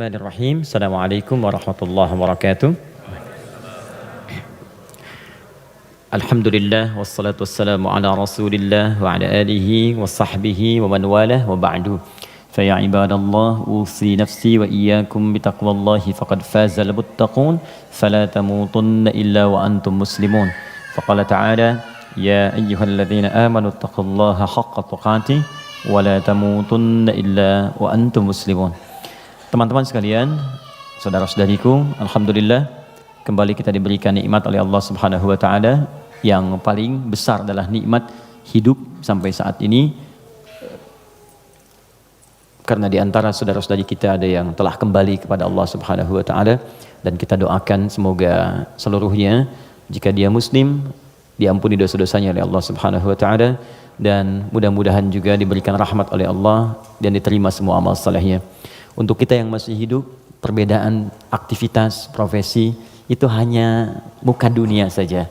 Bismillahirrahmanirrahim. Assalamualaikum warahmatullahi wabarakatuh. Alhamdulillah wassalatu wassalamu ala Rasulillah wa ala alihi wa sahbihi wa man walah wa ba'du. Fa ya ibadallah usi nafsi wa iyyakum bi taqwallahi faqad fazal muttaqun fala tamutunna illa wa antum muslimun. Faqala ta'ala ya ayyuhalladzina amanu taqullaha haqqa tuqatih wa la tamutunna illa wa antum muslimun. Teman-teman sekalian, saudara-saudariku, alhamdulillah kembali kita diberikan nikmat oleh Allah Subhanahu wa taala. Yang paling besar adalah nikmat hidup sampai saat ini. Karena di antara saudara-saudari kita ada yang telah kembali kepada Allah Subhanahu wa taala, dan kita doakan semoga seluruhnya jika dia muslim diampuni dosa-dosanya oleh Allah Subhanahu wa taala, dan mudah-mudahan juga diberikan rahmat oleh Allah dan diterima semua amal salehnya. Untuk kita yang masih hidup, perbedaan aktivitas, profesi itu hanya muka dunia saja.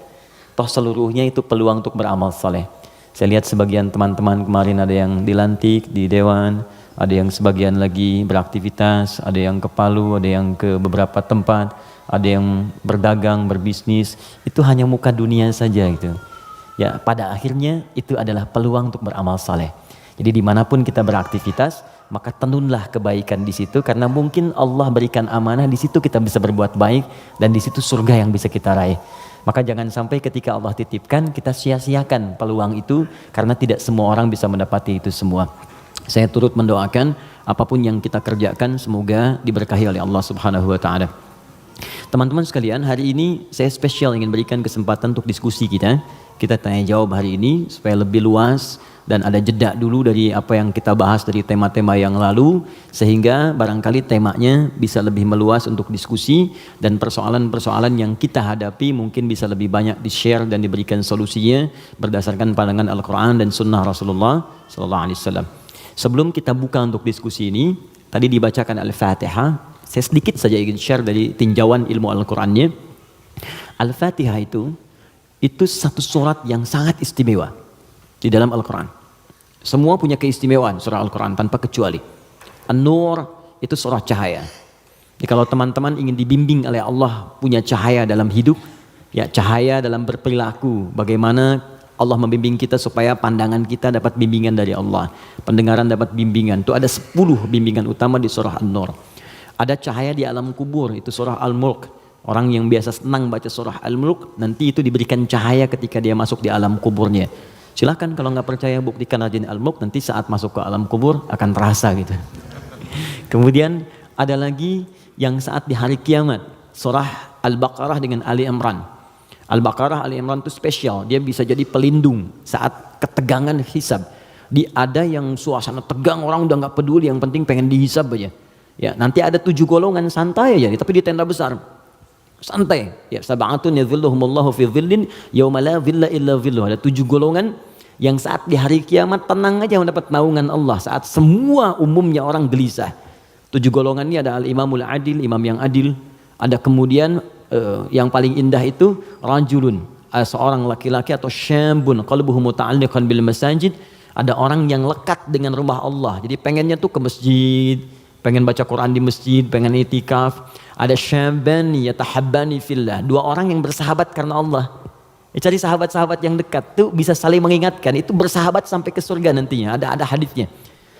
Toh seluruhnya itu peluang untuk beramal saleh. Saya lihat sebagian teman-teman kemarin ada yang dilantik di dewan, ada yang sebagian lagi beraktivitas, ada yang ke Palu, ada yang ke beberapa tempat, ada yang berdagang, berbisnis. Itu hanya muka dunia saja gitu. Ya, pada akhirnya itu adalah peluang untuk beramal saleh. Jadi dimanapun kita beraktivitas, maka tenunlah kebaikan di situ, karena mungkin Allah berikan amanah di situ kita bisa berbuat baik, dan di situ surga yang bisa kita raih. Maka jangan sampai ketika Allah titipkan kita sia-siakan peluang itu, karena tidak semua orang bisa mendapati itu semua. Saya turut mendoakan apapun yang kita kerjakan semoga diberkahi oleh Allah Subhanahu wa taala. Teman-teman sekalian, hari ini saya spesial ingin berikan kesempatan untuk diskusi kita. Kita tanya jawab hari ini supaya lebih luas dan ada jeda dulu dari apa yang kita bahas dari tema-tema yang lalu, sehingga barangkali temanya bisa lebih meluas untuk diskusi, dan persoalan-persoalan yang kita hadapi mungkin bisa lebih banyak di-share dan diberikan solusinya berdasarkan pandangan Al-Quran dan Sunnah Rasulullah SAW. Sebelum kita buka untuk diskusi ini, tadi dibacakan Al-Fatihah. Saya sedikit saja ingin share dari tinjauan ilmu Al-Qurannya. Al-Fatihah itu satu surat yang sangat istimewa di dalam Al-Quran. Semua punya keistimewaan surah Al-Quran tanpa kecuali. An-Nur itu surah cahaya. Jadi kalau teman-teman ingin dibimbing oleh Allah punya cahaya dalam hidup, ya cahaya dalam berperilaku, bagaimana Allah membimbing kita supaya pandangan kita dapat bimbingan dari Allah, pendengaran dapat bimbingan. Itu ada 10 bimbingan utama di surah An-Nur. Ada cahaya di alam kubur, itu surah Al-Mulk. Orang yang biasa senang baca surah Al-Mulk, nanti itu diberikan cahaya ketika dia masuk di alam kuburnya. Silahkan kalau nggak percaya buktikan aja Al-Mulk, nanti saat masuk ke alam kubur akan terasa gitu. Kemudian ada lagi yang saat di hari kiamat, surah Al-Baqarah dengan Ali Imran. Al-Baqarah, Ali Imran itu spesial, dia bisa jadi pelindung saat ketegangan hisab. Ada yang suasana tegang, orang udah nggak peduli, yang penting pengen dihisab aja. Ya, nanti ada 7 golongan santai aja, tapi di tenda besar. Santai. Ya, sab'atun yadhilluhumullahu fi dhillin yauma la dhilla illa dhilluh. Ada 7 golongan yang saat di hari kiamat tenang aja mendapat naungan Allah, saat semua umumnya orang gelisah. 7 golongan ini ada al-imamul adil, imam yang adil. Ada kemudian yang paling indah itu rajulun, seorang laki-laki, atau syambun qalbuhu muta'alliqan bil masajid. Ada orang yang lekat dengan rumah Allah. Jadi pengennya tuh ke masjid, pengen baca Quran di masjid, pengen itikaf. Ada syabban yatahabbani fillah, 2 orang yang bersahabat karena Allah. Cari sahabat-sahabat yang dekat tuh bisa saling mengingatkan, itu bersahabat sampai ke surga nantinya. Ada hadisnya.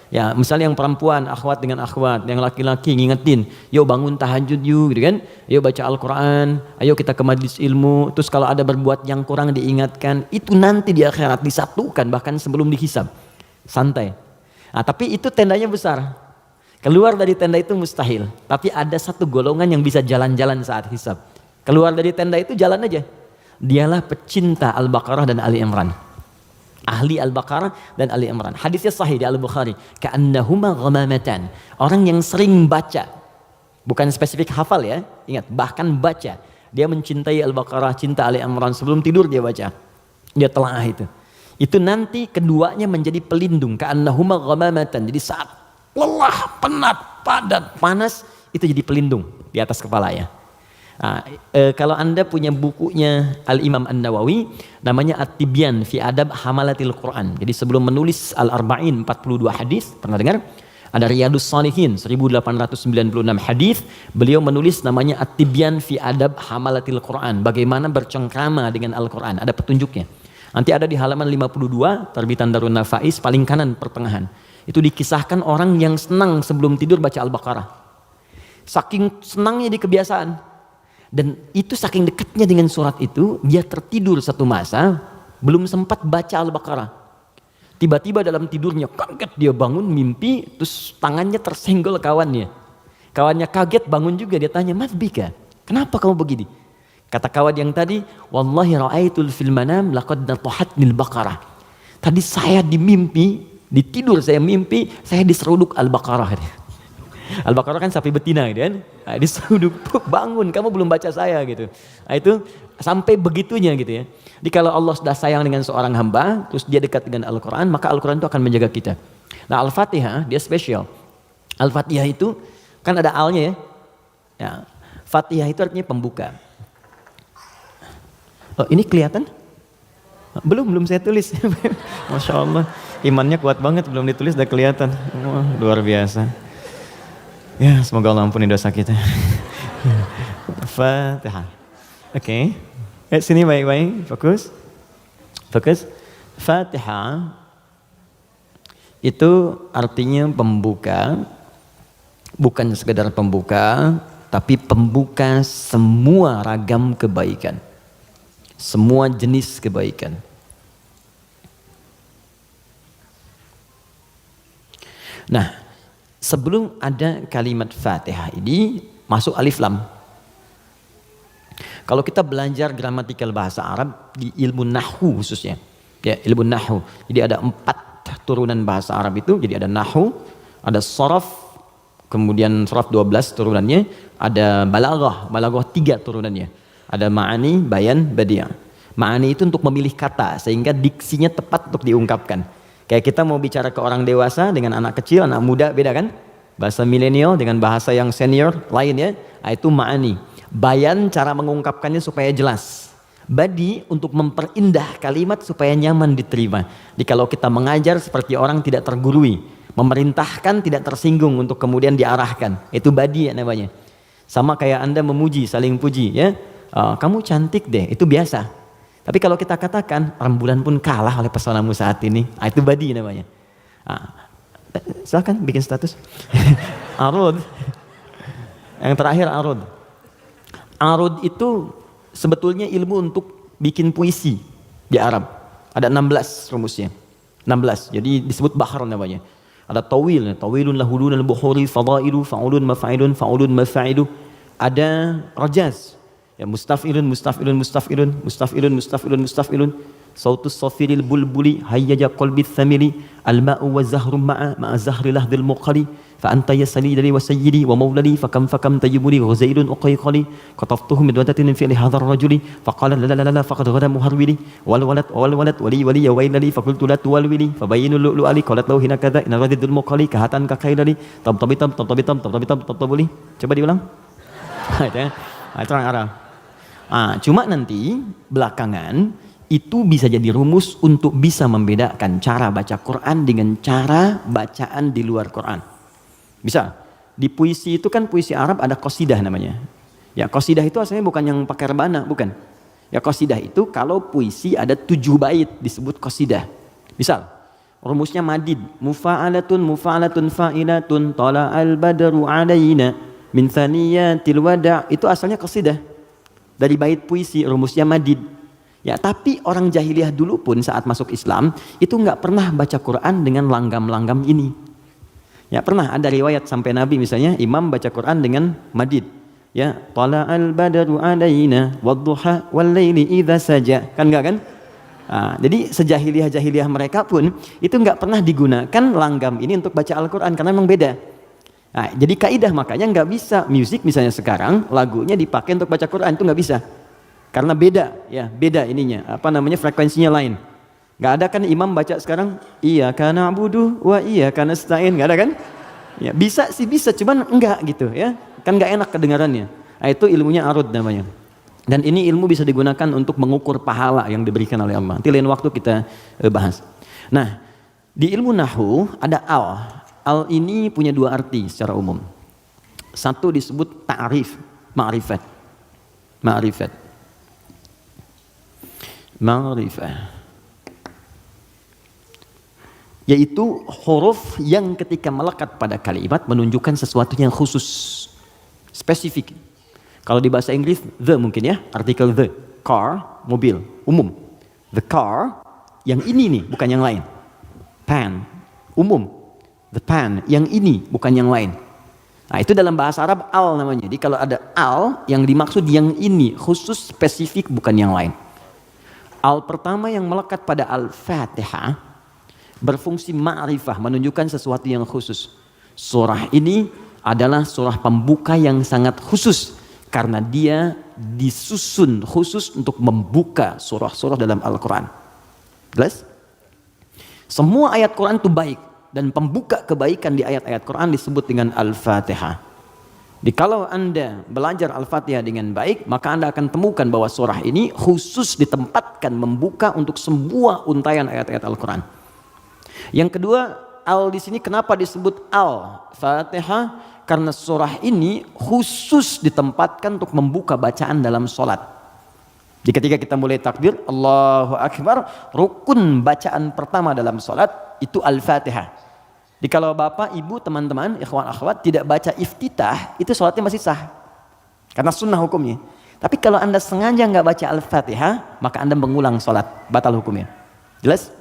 Ya, misalnya yang perempuan akhwat dengan akhwat, yang laki-laki ngingetin, yuk bangun tahajud yuk, gitu kan? Yuk baca Al-Quran, ayo kita ke majlis ilmu. Terus kalau ada berbuat yang kurang diingatkan, itu nanti di akhirat disatukan bahkan sebelum dihisab. Santai. Nah, tapi itu tendanya besar. Keluar dari tenda itu mustahil, tapi ada 1 golongan yang bisa jalan-jalan saat hisab. Keluar dari tenda itu jalan aja. Dialah pecinta Al-Baqarah dan Ali Imran. Ahli Al-Baqarah dan Ali Imran. Hadisnya sahih di Al-Bukhari. Ka'annahuma ghamamatan. Orang yang sering baca. Bukan spesifik hafal ya. Ingat, bahkan baca. Dia mencintai Al-Baqarah, cinta Ali Imran. Sebelum tidur dia baca. Dia telaah itu. Itu nanti keduanya menjadi pelindung. Ka'annahuma ghamamatan. Jadi saat lelah, penat, padat, panas, itu jadi pelindung di atas kepala ya. Nah, kalau Anda punya bukunya Al-Imam An-Nawawi, namanya At-Tibyan fi Adab Hamalatil Quran. Jadi sebelum menulis Al-Arba'in 42 hadis, pernah dengar? Ada Riyadus Shalihin 1896 hadis, beliau menulis namanya At-Tibyan fi Adab Hamalatil Quran, bagaimana bercengkrama dengan Al-Quran, ada petunjuknya. Nanti ada di halaman 52 terbitan Darun Nafais paling kanan pertengahan. Itu dikisahkan orang yang senang sebelum tidur baca Al-Baqarah. Saking senangnya di kebiasaan. Dan itu saking dekatnya dengan surat itu, dia tertidur satu masa belum sempat baca Al-Baqarah. Tiba-tiba dalam tidurnya kaget, dia bangun mimpi, terus tangannya tersenggol kawannya. Kawannya kaget, bangun juga, dia tanya, "Mas Bika, kenapa kamu begini?" Kata kawan yang tadi, "Wallahi ra'aitul fil manam laqad natahatnil Baqarah." Tadi saya di mimpi, di tidur saya mimpi, saya diseruduk Al-Baqarah. Al-Baqarah kan sapi betina gitu kan. Nah, diseruduk, bangun, kamu belum baca saya gitu. Nah, itu sampai begitunya gitu ya. Jadi kalau Allah sudah sayang dengan seorang hamba, terus dia dekat dengan Al-Quran, maka Al-Quran itu akan menjaga kita. Nah, Al-Fatihah dia spesial. Al-Fatihah itu kan ada alnya ya. Ya, Fatihah itu artinya pembuka. Oh, ini kelihatan? Belum saya tulis. Masya Allah, imannya kuat banget, belum ditulis udah kelihatan. Wah, luar biasa. Ya, semoga Allah ampuni dosa kita. Fatihah. Oke. Sini baik-baik, fokus. Fatihah itu artinya pembuka, bukan sekedar pembuka, tapi pembuka semua ragam kebaikan. Semua jenis kebaikan. Nah, sebelum ada kalimat Fatihah ini masuk alif lam. Kalau kita belajar gramatikal bahasa Arab di ilmu nahwu khususnya, ya ilmu nahwu. Jadi ada 4 turunan bahasa Arab itu. Jadi ada nahwu, ada sharaf, kemudian sharaf 12 turunannya, ada balaghah 3 turunannya. Ada ma'ani, bayan, badi'. Ma'ani itu untuk memilih kata sehingga diksinya tepat untuk diungkapkan. Kayak kita mau bicara ke orang dewasa dengan anak kecil, anak muda beda kan? Bahasa milenial dengan bahasa yang senior lain ya. Nah, itu ma'ani. Bayan cara mengungkapkannya supaya jelas. Badi untuk memperindah kalimat supaya nyaman diterima. Jadi kalau kita mengajar seperti orang tidak tergurui, memerintahkan tidak tersinggung untuk kemudian diarahkan. Itu badi ya namanya. Sama kayak Anda memuji, saling puji ya. Kamu cantik deh, itu biasa. Tapi kalau kita katakan rembulan pun kalah oleh pesonamu saat ini, itu badi namanya. Silakan bikin status. Arud. Yang terakhir arud. Arud itu sebetulnya ilmu untuk bikin puisi di Arab. Ada 16 rumusnya. 16. Jadi disebut bahar namanya. Ada tawil, tawilun lahulun al-bukhuri fadailu fa'ulun mafa'ilun fa'ulun mafa'ilu. Ada rajaz. Ya mustaf'ilun mustaf'ilun mustaf'ilun mustaf'ilun mustaf'ilun mustaf'ilun. Sautus safiril bulbuli hayyaja qalbith thamili al-ma'u wa zahrum ma'a zahri lahdil muqali fa anta yasali dari wa sayyidi wa maulali fakam tayyibuli ghazailun uqayqali qataftuhu min wadatin fi hadha ar-rajuli faqala la la la faqad ghada muharwili wal walad wali ya wailali faqultu la tuwalwili fabayinu lu'ali qalat lahu hina kadha in radidul muqali kahatan ka khailali tabtabitam tabtabuli. Coba diulang. Itu orang Arab. Cuma nanti belakangan itu bisa jadi rumus untuk bisa membedakan cara baca Quran dengan cara bacaan di luar Quran. Bisa. Di puisi itu kan puisi Arab ada qasidah namanya. Ya qasidah itu asalnya bukan yang pakai rebana, bukan. Ya qasidah itu kalau puisi ada 7 bait disebut qasidah. Misal, rumusnya madid. Mufa'alatun fa'ilatun tala'al badru alaina min thaniyatil wada'. Itu asalnya qasidah. Dari bait puisi rumusnya madid. Ya, tapi orang jahiliyah dulu pun saat masuk Islam itu nggak pernah baca Quran dengan langgam-langgam ini. Ya pernah ada riwayat sampai Nabi misalnya imam baca Quran dengan madid. Ya, tala'al badru alaina wadduha wal laili idza saja. Kan enggak kan? Jadi sejahiliyah-jahiliyah mereka pun itu nggak pernah digunakan langgam ini untuk baca Al-Quran karena memang beda. Jadi kaidah makanya nggak bisa musik misalnya sekarang lagunya dipakai untuk baca Quran itu nggak bisa. Karena beda ininya, frekuensinya lain. Gak ada kan imam baca sekarang, iyyaka na'budu wa iyyaka nasta'in, gak ada kan? Ya bisa sih bisa, cuman enggak gitu ya, kan gak enak kedengarannya. Itu ilmunya arud namanya. Dan ini ilmu bisa digunakan untuk mengukur pahala yang diberikan oleh Allah. Nanti lain waktu kita bahas. Nah, di ilmu nahwu ada al. Al ini punya dua arti secara umum. Satu disebut ta'rif, ma'rifat. Ma'rifat. Ma'rifah. Yaitu huruf yang ketika melekat pada kalimat menunjukkan sesuatu yang khusus, spesifik. Kalau di bahasa Inggris, the mungkin ya, artikel the. Car, mobil, umum. The car, yang ini nih, bukan yang lain. Pen, umum. The pen, yang ini, bukan yang lain. Nah itu dalam bahasa Arab al namanya. Jadi kalau ada al, yang dimaksud yang ini, khusus, spesifik, bukan yang lain. Al pertama yang melekat pada Al-Fatihah, berfungsi ma'rifah, menunjukkan sesuatu yang khusus. Surah ini adalah surah pembuka yang sangat khusus. Karena dia disusun khusus untuk membuka surah-surah dalam Al-Quran. Jelas? Semua ayat Quran itu baik. Dan pembuka kebaikan di ayat-ayat Quran disebut dengan Al-Fatihah. Jadi kalau Anda belajar Al-Fatihah dengan baik, maka Anda akan temukan bahwa surah ini khusus ditempatkan membuka untuk semua untayan ayat-ayat Al-Quran. Yang kedua, Al di sini kenapa disebut Al-Fatihah? Karena surah ini khusus ditempatkan untuk membuka bacaan dalam sholat. Jadi ketika kita mulai takbir, Allahu Akbar, rukun bacaan pertama dalam sholat itu Al-Fatihah. Jadi kalau bapak, ibu, teman-teman, ikhwan, akhwat tidak baca iftitah, itu sholatnya masih sah. Karena sunnah hukumnya. Tapi kalau Anda sengaja nggak baca Al-Fatihah, maka Anda mengulang sholat, batal hukumnya. Jelas?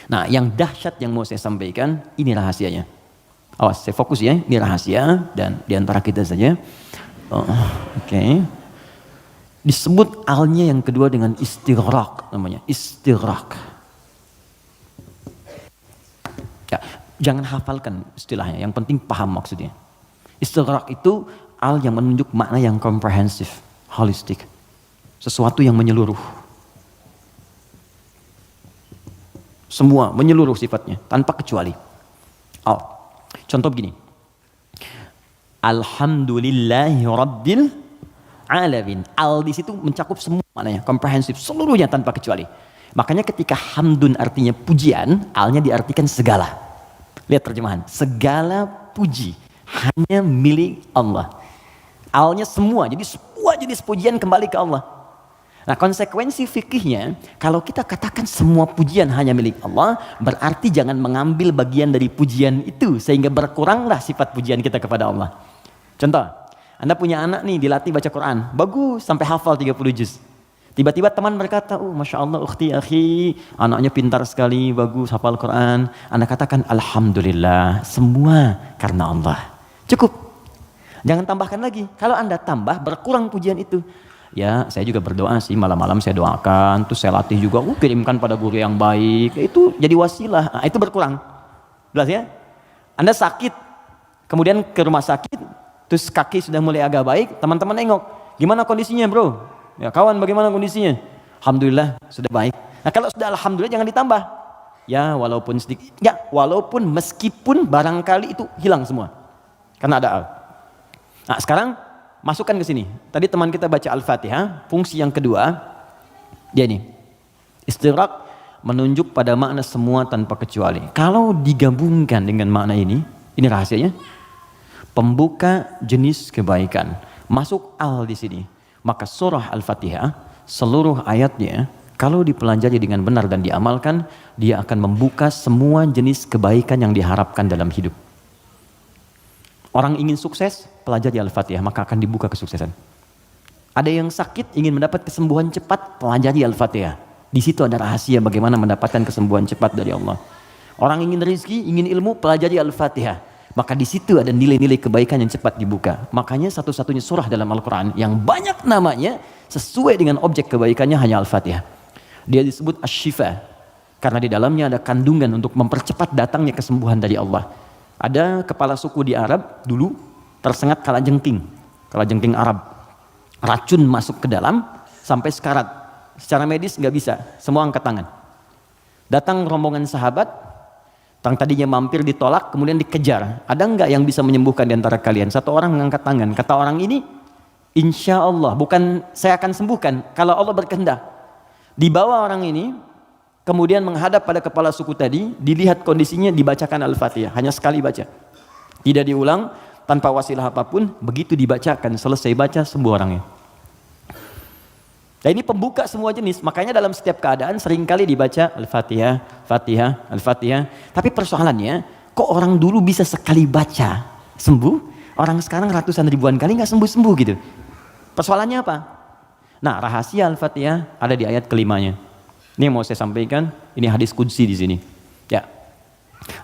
Nah yang dahsyat yang mau saya sampaikan, ini rahasianya. Awas, saya fokus ya, ini rahasia dan diantara kita saja. Oke. Disebut alnya yang kedua dengan istighraq namanya, istighraq. Ya, jangan hafalkan istilahnya, yang penting paham maksudnya. Istighraq itu al yang menunjuk makna yang komprehensif, holistik. Sesuatu yang menyeluruh. Semua menyeluruh sifatnya, tanpa kecuali. Al. Contoh begini, Alhamdulillahi Rabbil Alamin. Al di situ mencakup semua maknanya, komprehensif, seluruhnya tanpa kecuali. Makanya ketika hamdun artinya pujian, alnya diartikan segala. Lihat terjemahan, segala puji hanya milik Allah. Alnya semua, jadi semua jenis pujian kembali ke Allah. Nah konsekuensi fikihnya, kalau kita katakan semua pujian hanya milik Allah, berarti jangan mengambil bagian dari pujian itu, sehingga berkuranglah sifat pujian kita kepada Allah. Contoh, Anda punya anak nih, dilatih baca Quran, bagus, sampai hafal 30 juz. Tiba-tiba teman berkata, oh Masya Allah ukhti akhi, anaknya pintar sekali, bagus, hafal Quran. Anda katakan, Alhamdulillah, semua karena Allah. Cukup. Jangan tambahkan lagi. Kalau Anda tambah, berkurang pujian itu. Ya, saya juga berdoa sih, malam-malam saya doakan, terus saya latih juga, kirimkan pada guru yang baik, itu jadi wasilah, nah, itu berkurang. Jelas ya? Anda sakit, kemudian ke rumah sakit, terus kaki sudah mulai agak baik, teman-teman nengok, gimana kondisinya bro? Ya kawan, bagaimana kondisinya? Alhamdulillah, sudah baik. Nah kalau sudah Alhamdulillah jangan ditambah. Ya walaupun sedikit, ya walaupun meskipun barangkali itu hilang semua. Karena ada al. Nah sekarang, masukkan ke sini. Tadi teman kita baca Al-Fatihah, fungsi yang kedua, dia ini. Istighraq menunjuk pada makna semua tanpa kecuali. Kalau digabungkan dengan makna ini rahasianya. Pembuka jenis kebaikan. Masuk al di sini. Maka surah Al-Fatihah, seluruh ayatnya, kalau dipelajari dengan benar dan diamalkan, dia akan membuka semua jenis kebaikan yang diharapkan dalam hidup. Orang ingin sukses, pelajari Al-Fatihah, maka akan dibuka kesuksesan. Ada yang sakit, ingin mendapat kesembuhan cepat, pelajari Al-Fatihah. Di situ ada rahasia bagaimana mendapatkan kesembuhan cepat dari Allah. Orang ingin rezeki, ingin ilmu, pelajari Al-Fatihah. Maka di situ ada nilai-nilai kebaikan yang cepat dibuka. Makanya satu-satunya surah dalam Al-Quran yang banyak namanya, sesuai dengan objek kebaikannya hanya Al-Fatihah. Dia disebut Asy-Syifa, karena di dalamnya ada kandungan untuk mempercepat datangnya kesembuhan dari Allah. Ada kepala suku di Arab dulu tersengat kalajengking Arab, racun masuk ke dalam sampai sekarat. Secara medis nggak bisa, semua angkat tangan. Datang rombongan sahabat, yang tadinya mampir ditolak, kemudian dikejar. Ada nggak yang bisa menyembuhkan di antara kalian? Satu orang mengangkat tangan. Kata orang ini, insya Allah, bukan saya akan sembuhkan kalau Allah berkehendak. Dibawa orang ini kemudian menghadap pada kepala suku tadi, dilihat kondisinya, dibacakan Al-Fatihah, hanya sekali baca, tidak diulang, tanpa wasilah apapun. Begitu dibacakan, selesai baca, sembuh orangnya. Nah, ini pembuka semua jenis, makanya dalam setiap keadaan seringkali dibaca Al-Fatihah, Fatihah, Al-Fatihah. Tapi persoalannya, kok orang dulu bisa sekali baca sembuh, orang sekarang ratusan ribuan kali nggak sembuh-sembuh gitu. Persoalannya apa? Nah, rahasia Al-Fatihah ada di ayat kelimanya. Ini yang mau saya sampaikan, ini hadis qudsi di sini. Ya.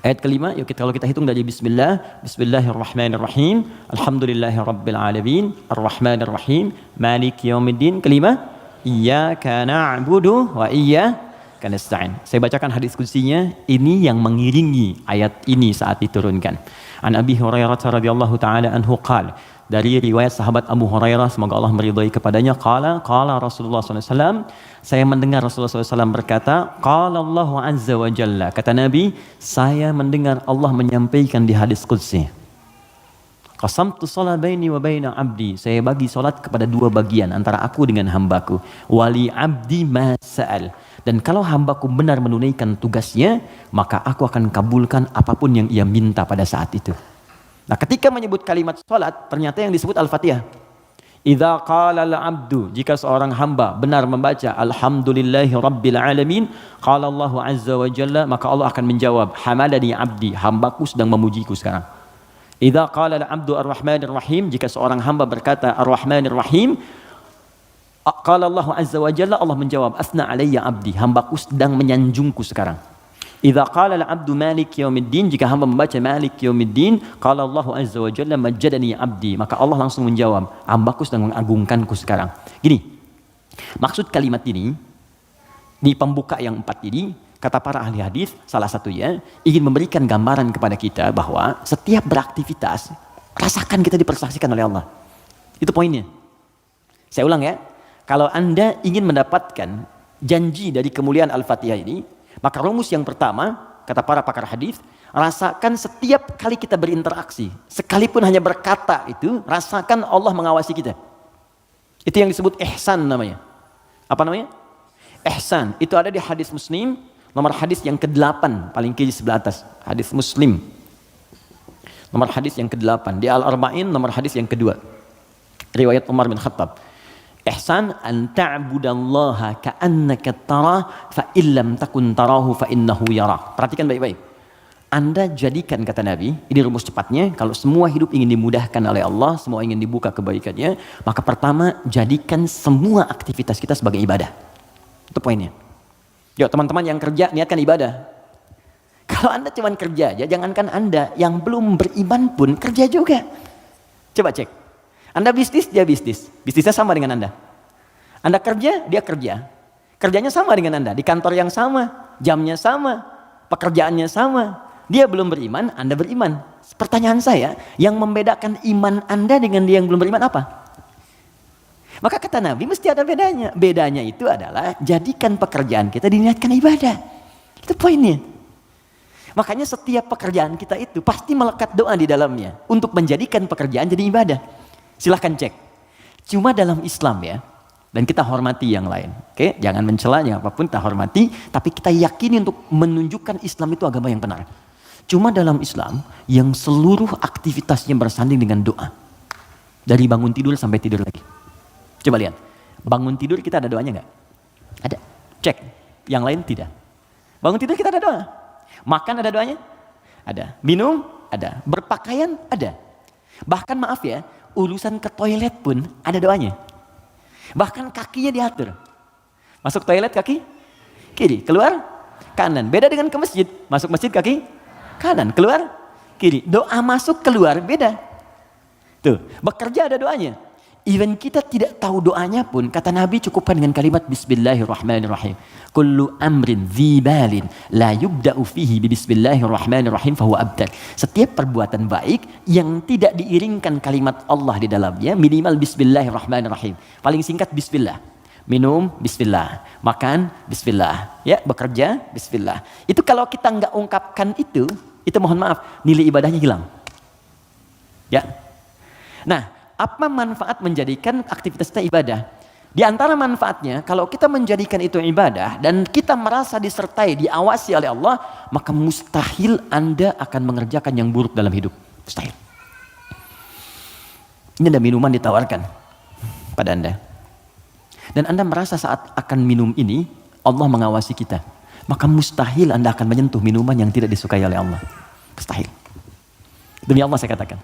Ayat kelima, yuk kalau kita hitung dari bismillah, bismillahirrahmanirrahim, alhamdulillahirabbil alamin, arrahmanirrahim, maliki yaumiddin. Kelima, iyyaka na'budu wa iyyaka nasta'in. Saya bacakan hadis qudsinya, ini yang mengiringi ayat ini saat diturunkan. An Abi Hurairah radhiyallahu taala anhu qala, dari riwayat sahabat Abu Hurairah, semoga Allah meridhai kepadanya, qala Rasulullah SAW, saya mendengar Rasulullah SAW berkata, qala Allahu azza wa jalla, kata Nabi, saya mendengar Allah menyampaikan di hadis qudsi, qasamtu shalah baini wa baina abdi, saya bagi salat kepada dua bagian, antara aku dengan hambaku, wali abdi ma sa'al, dan kalau hambaku benar menunaikan tugasnya, maka aku akan kabulkan apapun yang ia minta pada saat itu. Nah, ketika menyebut kalimat salat, ternyata yang disebut Al-Fatihah. Idza qala al-'abdu, jika seorang hamba benar membaca alhamdulillahi rabbil alamin, qala Allahu azza wa jalla, maka Allah akan menjawab, hamadani 'abdi, hambaku sedang memujiku sekarang. Idza qala al-'abdu ar-rahmanir rahim, jika seorang hamba berkata ar-rahmanir rahim, qala Allahu azza wa jalla, Allah menjawab, asna alayya 'abdi, hambaku sedang menyanjungku sekarang. Idza qala al-'abdu maliki yaumiddin, jika hamba membaca maliki yaumiddin, qala Allahu azza wa jalla majjadani 'abdi, maka Allah langsung menjawab, hambaku sedang mengagungkanku sekarang. Gini, maksud kalimat ini di pembuka yang 4 ini, kata para ahli hadis, salah satunya ingin memberikan gambaran kepada kita bahwa setiap beraktivitas rasakan kita dipersaksikan oleh Allah. Itu poinnya. Saya ulang ya, kalau Anda ingin mendapatkan janji dari kemuliaan Al-Fatihah ini, maka rumus yang pertama, kata para pakar hadis, rasakan setiap kali kita berinteraksi, sekalipun hanya berkata itu, rasakan Allah mengawasi kita. Itu yang disebut ihsan namanya. Apa namanya? Ihsan. Itu ada di hadis Muslim, nomor hadis yang ke-8, paling kiri sebelah atas. Hadis Muslim. Nomor hadis yang ke-8. Di Al-Arba'in, nomor hadis yang kedua. Riwayat Umar bin Khattab. Ihsan an ta'budallaha ka'annaka tarah fa illam takun tarahu fa innahu yarak. Perhatikan baik-baik. Anda jadikan, kata Nabi, ini rumus cepatnya, kalau semua hidup ingin dimudahkan oleh Allah, semua ingin dibuka kebaikannya, maka pertama jadikan semua aktivitas kita sebagai ibadah. Itu poinnya. Yuk teman-teman yang kerja, niatkan ibadah. Kalau Anda cuma kerja aja, jangankan Anda yang belum beriman pun kerja juga. Coba cek. Anda bisnis, dia bisnis. Bisnisnya sama dengan Anda. Anda kerja, dia kerja. Kerjanya sama dengan Anda. Di kantor yang sama, jamnya sama, pekerjaannya sama. Dia belum beriman, Anda beriman. Pertanyaan saya, yang membedakan iman Anda dengan dia yang belum beriman apa? Maka kata Nabi, mesti ada bedanya. Bedanya itu adalah, jadikan pekerjaan kita diniatkan ibadah. Itu poinnya. Makanya setiap pekerjaan kita itu pasti melekat doa di dalamnya. Untuk menjadikan pekerjaan jadi ibadah. Silahkan cek. Cuma dalam Islam ya, dan kita hormati yang lain. Oke, jangan mencela, jangan apapun, kita hormati, tapi kita yakini untuk menunjukkan Islam itu agama yang benar. Cuma dalam Islam yang seluruh aktivitasnya bersanding dengan doa. Dari bangun tidur sampai tidur lagi. Coba lihat. Bangun tidur kita ada doanya nggak? Ada. Cek. Yang lain tidak. Bangun tidur kita ada doa. Makan ada doanya? Ada. Minum? Ada. Berpakaian? Ada. Bahkan maaf ya, urusan ke toilet pun ada doanya. Bahkan kakinya diatur. Masuk toilet kaki kiri, keluar kanan. Beda dengan ke masjid. Masuk masjid kaki kanan, keluar kiri. Doa masuk keluar beda. Tuh, bekerja ada doanya. Even kita tidak tahu doanya pun, kata Nabi cukupkan dengan kalimat Bismillahirrahmanirrahim. Kullu amrin dzibalin la yubda'u fihi bi Bismillahirrahmanirrahim fahuwa abtar. Setiap perbuatan baik yang tidak diiringkan kalimat Allah di dalamnya, minimal Bismillahirrahmanirrahim. Paling singkat Bismillah. Minum Bismillah, makan Bismillah, ya bekerja Bismillah. Itu kalau kita nggak ungkapkan itu mohon maaf, nilai ibadahnya hilang. Ya. Nah, apa manfaat menjadikan aktivitas kita ibadah? Di antara manfaatnya, kalau kita menjadikan itu ibadah dan kita merasa disertai, diawasi oleh Allah, maka mustahil Anda akan mengerjakan yang buruk dalam hidup. Mustahil. Ini ada minuman ditawarkan pada Anda. Dan Anda merasa saat akan minum ini, Allah mengawasi kita. Maka mustahil Anda akan menyentuh minuman yang tidak disukai oleh Allah. Mustahil. Demi Allah saya katakan.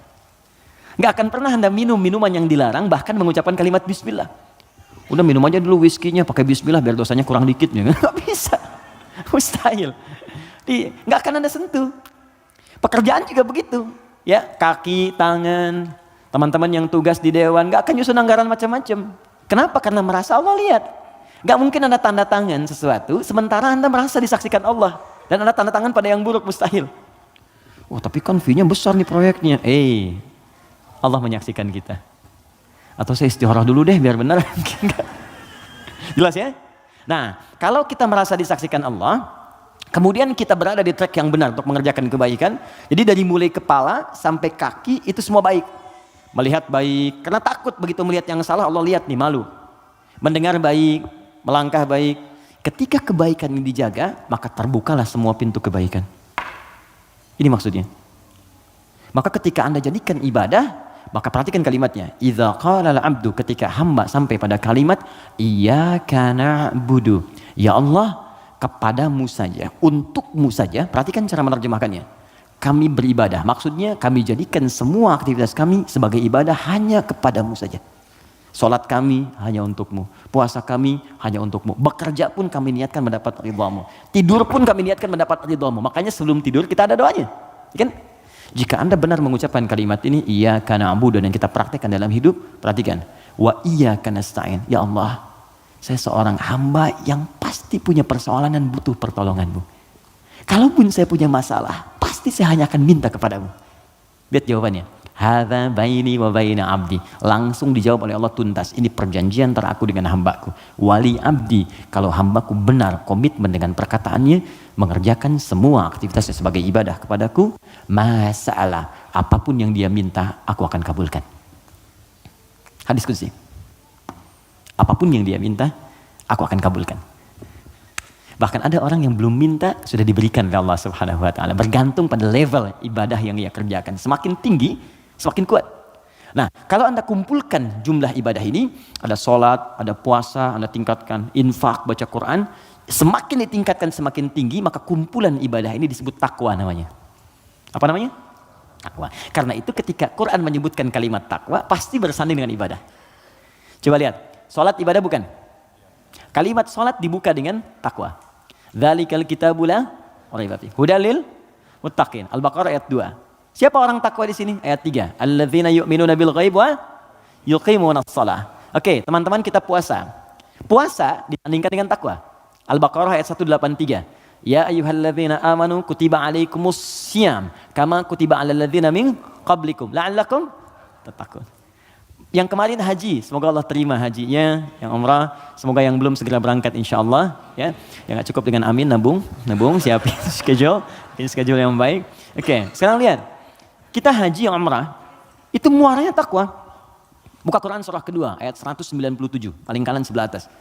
Gak akan pernah Anda minum minuman yang dilarang, bahkan mengucapkan kalimat bismillah. Udah minum aja dulu whiskinya pakai bismillah biar dosanya kurang dikit. Gak bisa. Mustahil. Gak akan Anda sentuh. Pekerjaan juga begitu. Ya, kaki, tangan, teman-teman yang tugas di dewan gak akan nyusun anggaran macam-macam. Kenapa? Karena merasa Allah lihat. Gak mungkin Anda tanda tangan sesuatu sementara Anda merasa disaksikan Allah. Dan Anda tanda tangan pada yang buruk, mustahil. Oh tapi kan fee-nya besar nih proyeknya. Allah menyaksikan kita. Atau saya istikharah dulu deh biar benar. Jelas ya? Nah, kalau kita merasa disaksikan Allah, kemudian kita berada di track yang benar untuk mengerjakan kebaikan. Jadi dari mulai kepala sampai kaki itu semua baik. Melihat baik, karena takut begitu melihat yang salah Allah lihat nih, malu. Mendengar baik, melangkah baik. Ketika kebaikan ini dijaga, maka terbukalah semua pintu kebaikan. Ini maksudnya. Maka ketika Anda jadikan ibadah, maka perhatikan kalimatnya. Idza qala al-'abdu, ketika hamba sampai pada kalimat iyyaka na'budu. Ya Allah, kepadamu saja, untukmu saja. Perhatikan cara menerjemahkannya. Kami beribadah. Maksudnya kami jadikan semua aktivitas kami sebagai ibadah hanya kepadamu saja. Salat kami hanya untukmu. Puasa kami hanya untukmu. Bekerja pun kami niatkan mendapat ridhamu. Tidur pun kami niatkan mendapat ridhamu. Makanya sebelum tidur kita ada doanya. Kan? Jika Anda benar mengucapkan kalimat ini, iyyaka na'budu, dan kita praktekkan dalam hidup, perhatikan. Wa iyyaka nasta'in. Ya Allah, saya seorang hamba yang pasti punya persoalan dan butuh pertolonganmu. Kalaupun saya punya masalah, pasti saya hanya akan minta kepadamu. Lihat jawabannya. Hadza baini wa baina abdi. Langsung dijawab oleh Allah tuntas. Ini perjanjian antara aku dengan hambaku. Wali abdi. Kalau hambaku benar komitmen dengan perkataannya, mengerjakan semua aktivitasnya sebagai ibadah kepadaku, masalah apapun yang dia minta, aku akan kabulkan. Hadis qudsi. Apapun yang dia minta, aku akan kabulkan. Bahkan ada orang yang belum minta sudah diberikan oleh Allah Subhanahu wa taala, bergantung pada level ibadah yang ia kerjakan. Semakin tinggi, semakin kuat. Nah, kalau Anda kumpulkan jumlah ibadah ini, ada sholat, ada puasa, Anda tingkatkan, infak, baca Quran, semakin ditingkatkan semakin tinggi, maka kumpulan ibadah ini disebut takwa namanya. Apa namanya? Takwa. Karena itu ketika Quran menyebutkan kalimat takwa, pasti bersanding dengan ibadah. Coba lihat, sholat ibadah bukan? Kalimat sholat dibuka dengan takwa. Dzalikal kitabu la raiba fihi hudal lil muttaqin. Al-Baqarah ayat 2. Siapa orang takwa di sini? Ayat 3. Alladzina yu'minuna bil ghaib wa yuqimunas shalah. Oke, teman-teman, kita puasa. Puasa dibandingkan dengan takwa. Al-Baqarah ayat 183. Ya ayyuhalladzina amanu kutiba alaikumus syiyam kama kutiba alal ladzina min qablikum la'allakum tattaqun. Yang kemarin haji, semoga Allah terima hajinya. Yang umrah, semoga yang belum segera berangkat insyaallah, ya. Yang gak cukup dengan amin, nabung, siapin schedule yang baik. Oke, sekarang lihat. Kita haji yang umrah, itu muaranya takwa. Buka Quran surah kedua, ayat 197, paling kanan sebelah atas.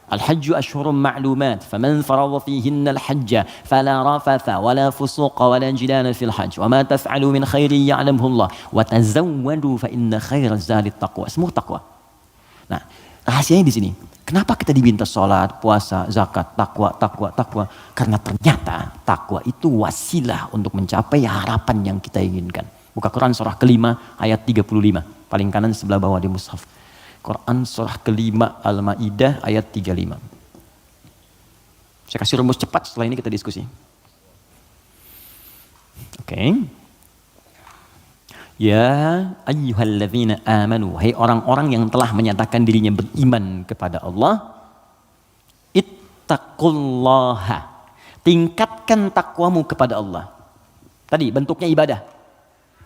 Al-hajju ashhurum ma'lumat, faman faradha fihinna al-hajja fala rafatha wala fusuqa wala jidala fil hajj wa ma taf'alu min khairin ya'lamhu Allah wa tazawwadu fa inna khairaz zadi taqwa. Semua takwa. Nah, rahasianya di sini. Kenapa kita diminta salat, puasa, zakat, takwa? Karena ternyata takwa itu wasilah untuk mencapai harapan yang kita inginkan. Buka Quran surah kelima ayat 35, paling kanan sebelah bawah di mushaf. Quran surah kelima Al-Maidah ayat 35. Saya kasih rumus cepat, setelah ini kita diskusi. Oke. Ya ayyuhalladzina amanu, hai orang-orang yang telah menyatakan dirinya beriman kepada Allah, ittaqullaha, tingkatkan takwamu kepada Allah. Tadi bentuknya ibadah.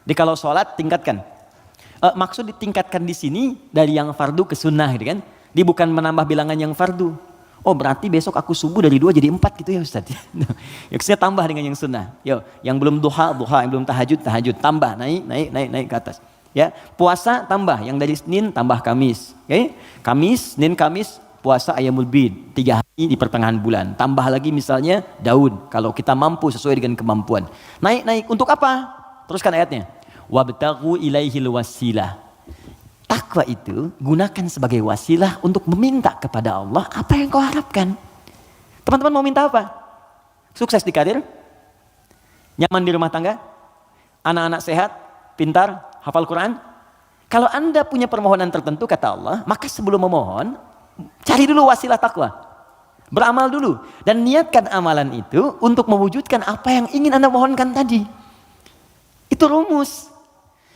Jadi kalau sholat tingkatkan. Maksud ditingkatkan di sini dari yang fardu ke sunnah, gitu kan? Dia bukan menambah bilangan yang fardu. Oh berarti besok aku subuh dari 2 jadi 4 gitu ya Ustaz. Ya saya tambah dengan yang sunnah. Yo, yang belum duha, yang belum tahajud, tambah naik ke atas. Ya, puasa tambah yang dari Senin tambah Kamis. Okay? Kamis, Senin, Kamis, puasa Ayyamul Bid 3 hari di pertengahan bulan. Tambah lagi misalnya Daud kalau kita mampu sesuai dengan kemampuan. Naik untuk apa? Teruskan ayatnya. Wabtaghu ilaihil wasilah. Takwa itu gunakan sebagai wasilah untuk meminta kepada Allah apa yang kau harapkan. Teman-teman mau minta apa? Sukses di karir? Nyaman di rumah tangga? Anak-anak sehat? Pintar? Hafal Quran? Kalau Anda punya permohonan tertentu kata Allah, maka sebelum memohon, cari dulu wasilah takwa. Beramal dulu. Dan niatkan amalan itu untuk mewujudkan apa yang ingin Anda mohonkan tadi. Itu rumus.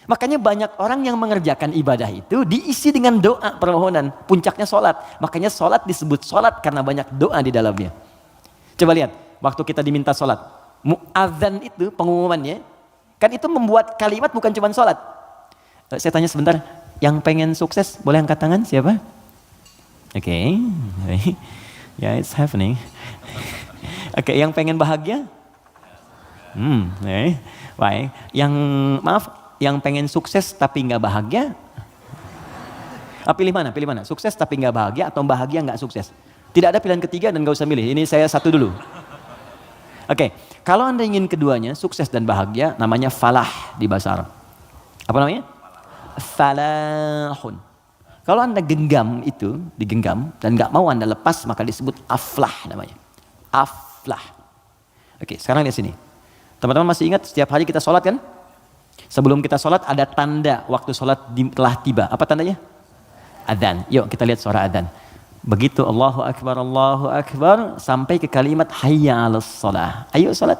Makanya banyak orang yang mengerjakan ibadah itu diisi dengan doa permohonan. Puncaknya sholat. Makanya sholat disebut sholat karena banyak doa di dalamnya. Coba lihat, waktu kita diminta sholat. Mu'adzan itu pengumumannya, kan itu membuat kalimat bukan cuma sholat. Saya tanya sebentar, yang pengen sukses boleh angkat tangan siapa? Oke. Yeah, it's happening. Oke, yang pengen bahagia? Baik. Yang pengen sukses tapi nggak bahagia? Pilih mana? Sukses tapi nggak bahagia atau bahagia nggak sukses? Tidak ada pilihan ketiga dan nggak usah milih. Ini saya satu dulu. Oke, kalau Anda ingin keduanya, sukses dan bahagia, namanya falah di bahasa Arab. Apa namanya? Falahun. Kalau Anda genggam itu, digenggam, dan nggak mau Anda lepas, maka disebut aflah namanya. Aflah. Oke, sekarang lihat sini. Teman-teman masih ingat setiap hari kita sholat kan? Sebelum kita sholat ada tanda waktu sholat telah tiba. Apa tandanya? Adzan. Yuk kita lihat suara adzan. Begitu Allahu Akbar sampai ke kalimat hayya 'alas shalah. Ayo sholat.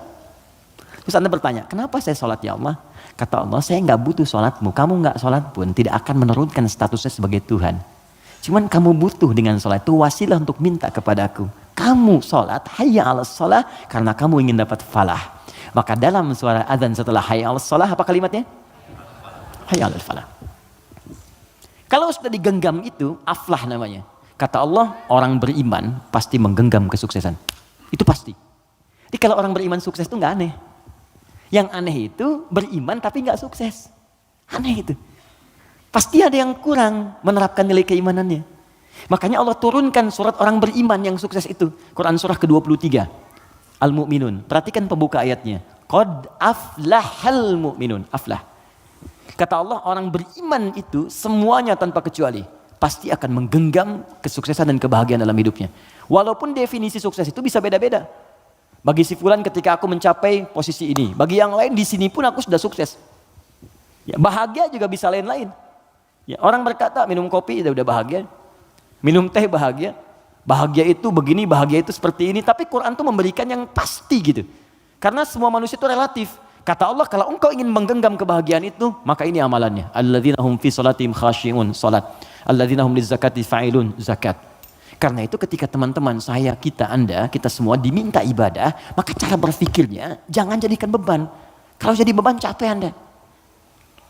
Terus Anda bertanya, kenapa saya sholat ya Allah? Kata Allah, saya nggak butuh sholatmu. Kamu nggak sholat pun tidak akan menurunkan statusnya sebagai Tuhan. Cuman kamu butuh dengan sholat itu wasilah untuk minta kepadaku. Kamu sholat hayya 'alas shalah karena kamu ingin dapat falah. Maka dalam suara adzan setelah hayya 'alas shalah apa kalimatnya? Hayya 'alal falah. Kalau sudah digenggam itu aflah namanya. Kata Allah, orang beriman pasti menggenggam kesuksesan. Itu pasti. Jadi kalau orang beriman sukses itu nggak aneh. Yang aneh itu beriman tapi nggak sukses. Aneh itu. Pasti ada yang kurang menerapkan nilai keimanannya. Makanya Allah turunkan surat orang beriman yang sukses itu. Quran surah ke-23. Al-Mu'minun. Perhatikan pembuka ayatnya. Qad aflahal mu'minun. Aflah. Kata Allah, orang beriman itu semuanya tanpa kecuali pasti akan menggenggam kesuksesan dan kebahagiaan dalam hidupnya. Walaupun definisi sukses itu bisa beda-beda. Bagi si fulan ketika aku mencapai posisi ini, bagi yang lain di sini pun aku sudah sukses. Ya, bahagia juga bisa lain-lain. Ya, orang berkata minum kopi udah bahagia, minum teh bahagia, bahagia itu begini, bahagia itu seperti ini. Tapi Quran tuh memberikan yang pasti gitu. Karena semua manusia itu relatif. Kata Allah, kalau engkau ingin menggenggam kebahagiaan itu, maka ini amalannya. Alladzina hum fi salatihim khashi'un, salat. Alladzina hum lizakati fa'ilun, zakat. Karena itu ketika teman-teman saya, kita, Anda, kita semua diminta ibadah, maka cara berpikirnya jangan jadikan beban. Kalau jadi beban capek Anda.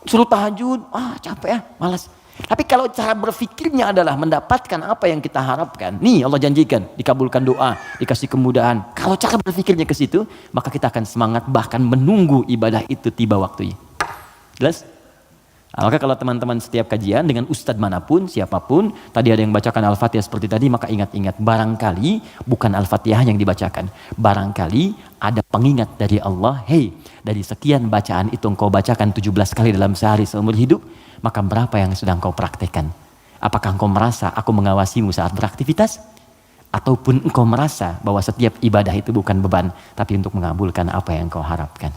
Suruh tahajud, capek ya, malas. Tapi kalau cara berpikirnya adalah mendapatkan apa yang kita harapkan, nih Allah janjikan, dikabulkan doa, dikasih kemudahan. Kalau cara berpikirnya ke situ, maka kita akan semangat bahkan menunggu ibadah itu tiba waktunya. Jelas? Maka kalau teman-teman setiap kajian dengan ustadz manapun, siapapun, tadi ada yang bacakan Al-Fatihah seperti tadi, maka ingat-ingat, barangkali bukan Al-Fatihah yang dibacakan. Barangkali ada pengingat dari Allah, hey, dari sekian bacaan itu engkau bacakan 17 kali dalam sehari seumur hidup, maka berapa yang sudah engkau praktekkan? Apakah engkau merasa aku mengawasimu saat beraktivitas? Ataupun engkau merasa bahwa setiap ibadah itu bukan beban, tapi untuk mengabulkan apa yang engkau harapkan?